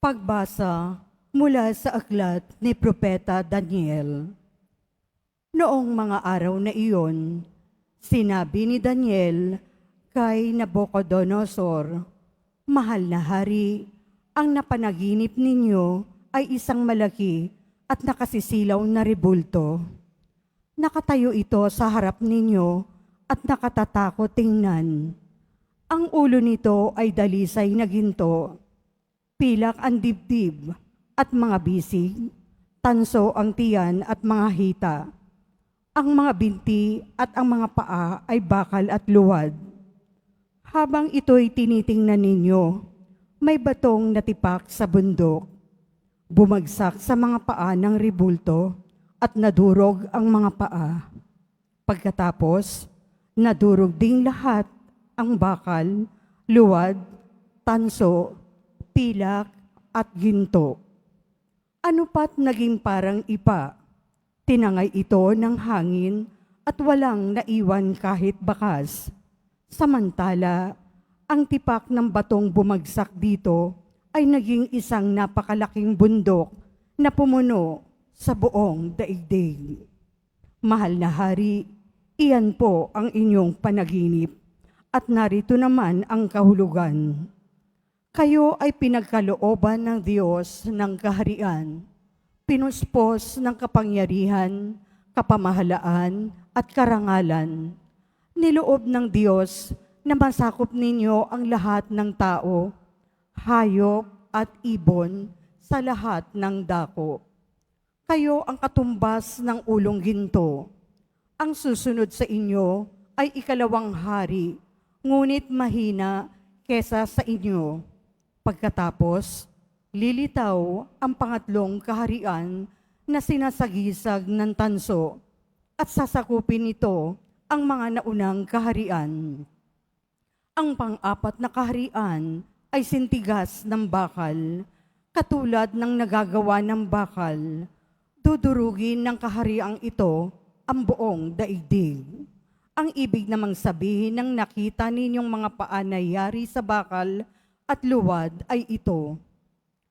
Pagbasa mula sa aklat ni Propeta Daniel. Noong mga araw na iyon, sinabi ni Daniel kay Nabucodonosor, "Mahal na hari, ang napanaginip ninyo ay isang malaki at nakasisilaw na rebulto. Nakatayo ito sa harap ninyo at nakatatakot tingnan. Ang ulo nito ay dalisay na ginto, pilak ang dibdib at mga bisig, tanso ang tiyan at mga hita. Ang mga binti at ang mga paa ay bakal at luwad. Habang ito'y tinitingnan ninyo, may batong natipak sa bundok. Bumagsak sa mga paa ng rebulto at nadurog ang mga paa. Pagkatapos, nadurog ding lahat ang bakal, luwad, tanso, pilak at ginto. Ano pat naging parang ipa? Tinangay ito ng hangin at walang naiwan kahit bakas. Samantala, ang tipak ng batong bumagsak dito ay naging isang napakalaking bundok na pumuno sa buong daigdig. Mahal na hari, iyan po ang inyong panaginip at narito naman ang kahulugan. Kayo ay pinagkalooban ng Diyos ng kaharian, pinuspos ng kapangyarihan, kapamahalaan at karangalan. Niloob ng Diyos na masakop ninyo ang lahat ng tao, hayop at ibon sa lahat ng dako. Kayo ang katumbas ng ulong ginto. Ang susunod sa inyo ay ikalawang hari, ngunit mahina kesa sa inyo. Pagkatapos, lilitaw ang pangatlong kaharian na sinasagisag ng tanso at sasakupin nito ang mga naunang kaharian. Ang pang-apat na kaharian ay sintigas ng bakal, katulad ng nagagawa ng bakal. Dudurugin ng kahariang ito ang buong daigdig. Ang ibig namang sabihin ng nakita ninyong mga paa na yari sa bakal at luwad ay ito: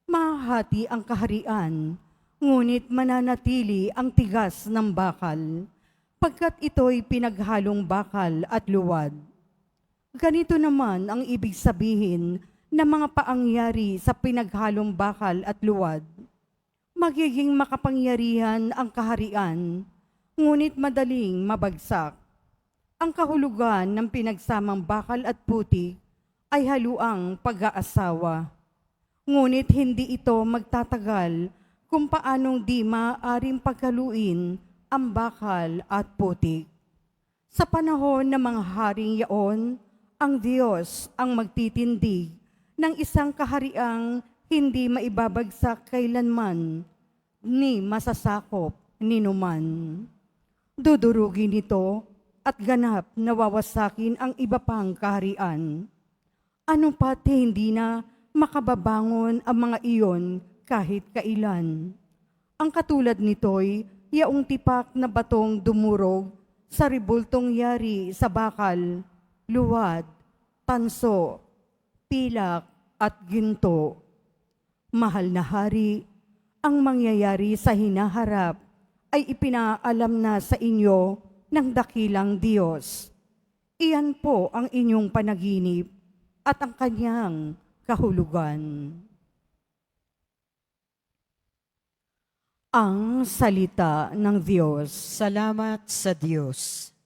mahahati ang kaharian, ngunit mananatili ang tigas ng bakal, pagkat ito'y pinaghalong bakal at luwad. Ganito naman ang ibig sabihin ng mga paangyari sa pinaghalong bakal at luwad: magiging makapangyarihan ang kaharian, ngunit madaling mabagsak. Ang kahulugan ng pinagsamang bakal at putik ay haluang pag-aasawa. Ngunit hindi ito magtatagal kung paanong di maaaring paghaluin ang bakal at putik. Sa panahon ng mga haring yaon, ang Diyos ang magtitindig ng isang kahariang hindi maibabagsak kailanman, ni masasakop ninuman. Dudurugin ito at ganap na wawasakin ang iba pang kaharian. Ano pati hindi na makababangon ang mga iyon kahit kailan. Ang katulad nito'y yaong tipak na batong dumurog sa rebultong yari sa bakal, luwad, tanso, pilak at ginto. Mahal na hari, ang mangyayari sa hinaharap ay ipinaalam na sa inyo ng dakilang Diyos. Iyan po ang inyong panaginip at ang kanyang kahulugan. Ang salita ng Diyos. Salamat sa Diyos.